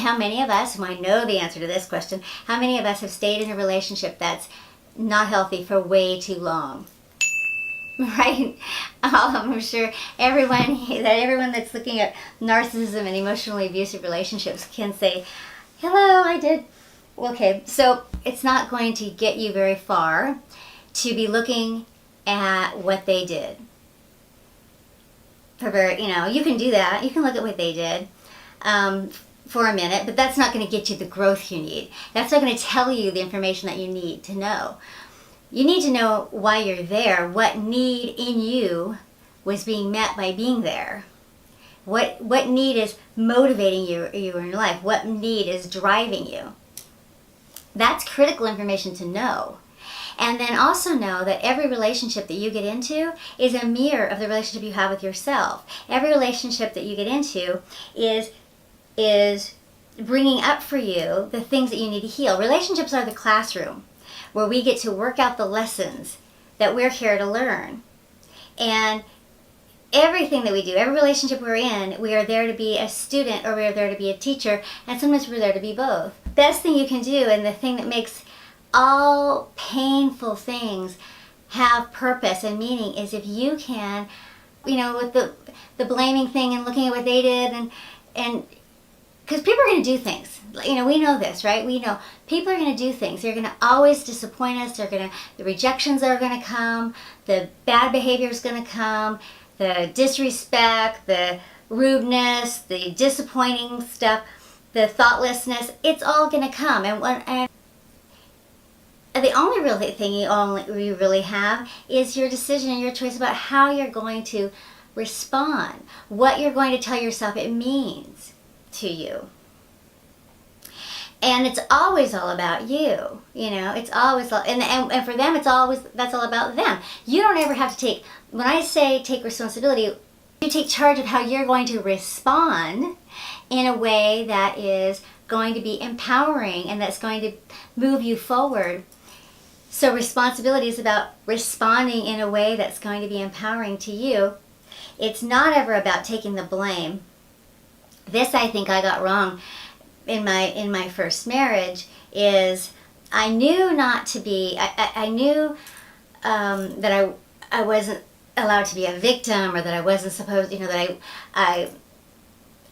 How many of us, and I know the answer to this question, how many of us have stayed in a relationship that's not healthy for way too long? Right? I'm sure everyone that's looking at narcissism and emotionally abusive relationships can say, hello, I did. Okay, so it's not going to get you very far to be looking at what they did. You can do that. You can look at what they did for a minute, but that's not going to get you the growth you need. That's not going to tell you the information that you need to know. You need to know why you're there, what need in you was being met by being there. What need is motivating you in your life? What need is driving you? That's critical information to know. And then also know that every relationship that you get into is a mirror of the relationship you have with yourself. Every relationship that you get into is bringing up for you the things that you need to heal. Relationships are the classroom where we get to work out the lessons that we're here to learn. And everything that we do, every relationship we're in, we are there to be a student or we are there to be a teacher, and sometimes we're there to be both. Best thing you can do, and the thing that makes all painful things have purpose and meaning, is if you can, with the blaming thing and looking at what they did, and because people are going to do things. We know this, right? We know people are going to do things. They're going to always disappoint us. The rejections are going to come. The bad behavior is going to come. The disrespect, the rudeness, the disappointing stuff, the thoughtlessness. It's all going to come. And the only real thing you really have is your decision and your choice about how you're going to respond. What you're going to tell yourself it means to you. And it's always all about you, it's always, and for them, that's all about them. You don't ever have to take, when I say take responsibility, you take charge of how you're going to respond in a way that is going to be empowering and that's going to move you forward. So responsibility is about responding in a way that's going to be empowering to you. It's not ever about taking the blame. This, I think I got wrong in my first marriage, is I knew not to be, I knew that I wasn't allowed to be a victim, or that I wasn't supposed, that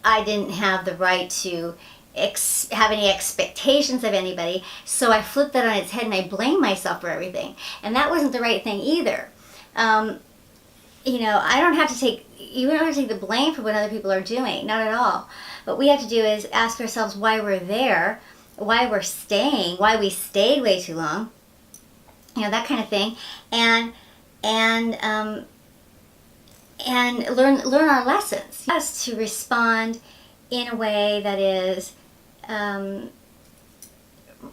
I didn't have the right to have any expectations of anybody. So I flipped that on its head and I blamed myself for everything. And that wasn't the right thing either. You don't have to take the blame for what other people are doing, not at all. What we have to do is ask ourselves why we're there, why we're staying, why we stayed way too long, that kind of thing, and learn our lessons. Us to respond in a way that is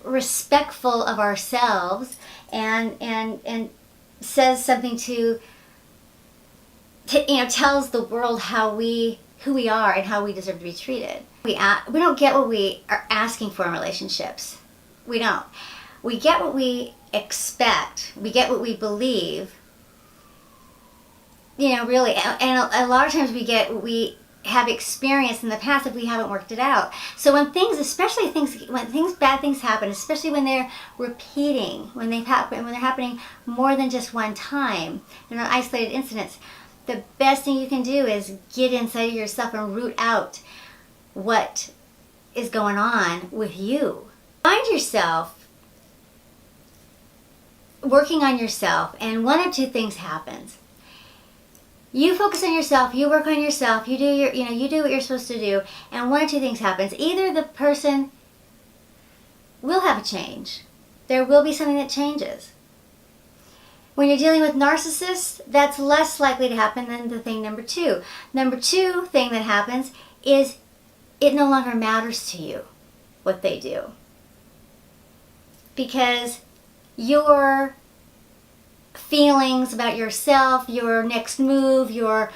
respectful of ourselves and says something to tells the world who we are and how we deserve to be treated. We don't get what we are asking for in relationships. We don't. We get what we expect. We get what we believe. Really, and a lot of times we get what we have experienced in the past if we haven't worked it out. So when bad things happen, especially when they're repeating, when they're happening more than just one time, they're not isolated incidents, the best thing you can do is get inside of yourself and root out what is going on with you. Find yourself working on yourself, and one of two things happens. You focus on yourself, you work on yourself, you do what you're supposed to do, and one of two things happens. Either the person will have a change. There will be something that changes. When you're dealing with narcissists, that's less likely to happen than the thing number two. Number two thing that happens is it no longer matters to you what they do. Because your feelings about yourself, your next move, your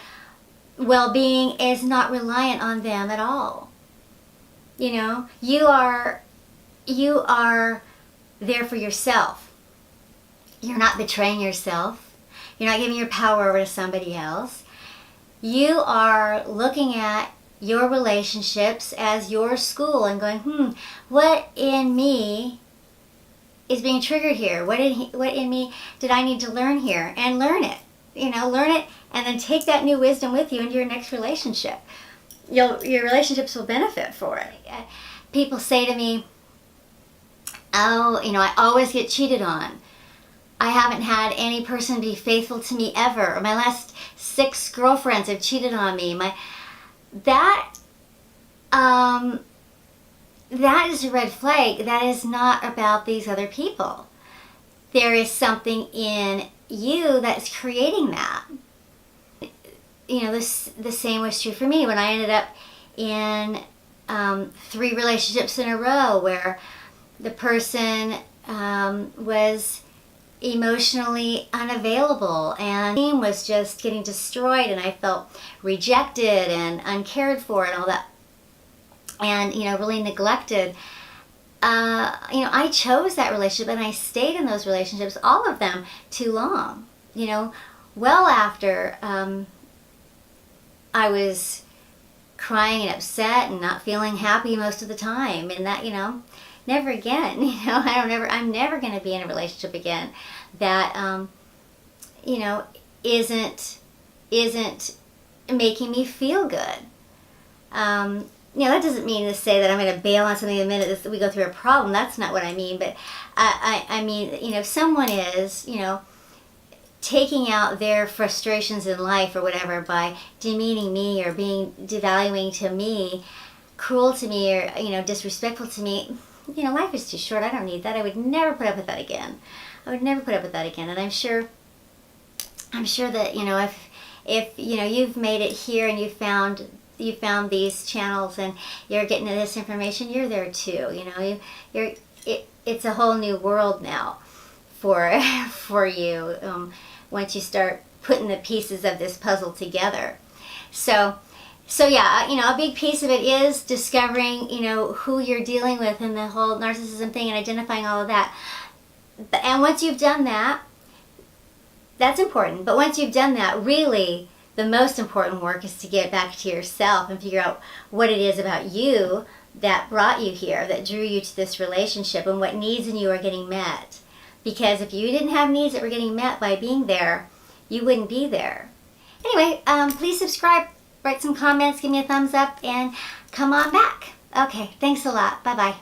well-being is not reliant on them at all. You are there for yourself. You're not betraying yourself. You're not giving your power over to somebody else. You are looking at your relationships as your school and going, what in me is being triggered here? What in me did I need to learn here? And learn it. Learn it, and then take that new wisdom with you into your next relationship. Your relationships will benefit for it. People say to me, oh, I always get cheated on. I haven't had any person be faithful to me ever. Or my last 6 girlfriends have cheated on me. That is a red flag. That is not about these other people. There is something in you that's creating that. The same was true for me when I ended up in 3 relationships in a row where the person was emotionally unavailable and was just getting destroyed, and I felt rejected and uncared for and all that, and really neglected. I chose that relationship, and I stayed in those relationships, all of them, too long. Well after I was crying and upset and not feeling happy most of the time, and that never again. I'm never going to be in a relationship again that isn't making me feel good. That doesn't mean to say that I'm going to bail on something the minute that we go through a problem. That's not what I mean. But I mean, if someone is, taking out their frustrations in life or whatever by demeaning me or being devaluing to me, cruel to me, or disrespectful to me, life is too short. I don't need that. I would never put up with that again. And I'm sure that if you've made it here and you found these channels and you're getting this information, you're there too. It's a whole new world now for you once you start putting the pieces of this puzzle together. So yeah, a big piece of it is discovering, who you're dealing with and the whole narcissism thing and identifying all of that. And once you've done that, that's important. But once you've done that, really, the most important work is to get back to yourself and figure out what it is about you that brought you here, that drew you to this relationship, and what needs in you are getting met. Because if you didn't have needs that were getting met by being there, you wouldn't be there. Anyway, please subscribe, write some comments, give me a thumbs up, and come on back. Okay, thanks a lot. Bye-bye.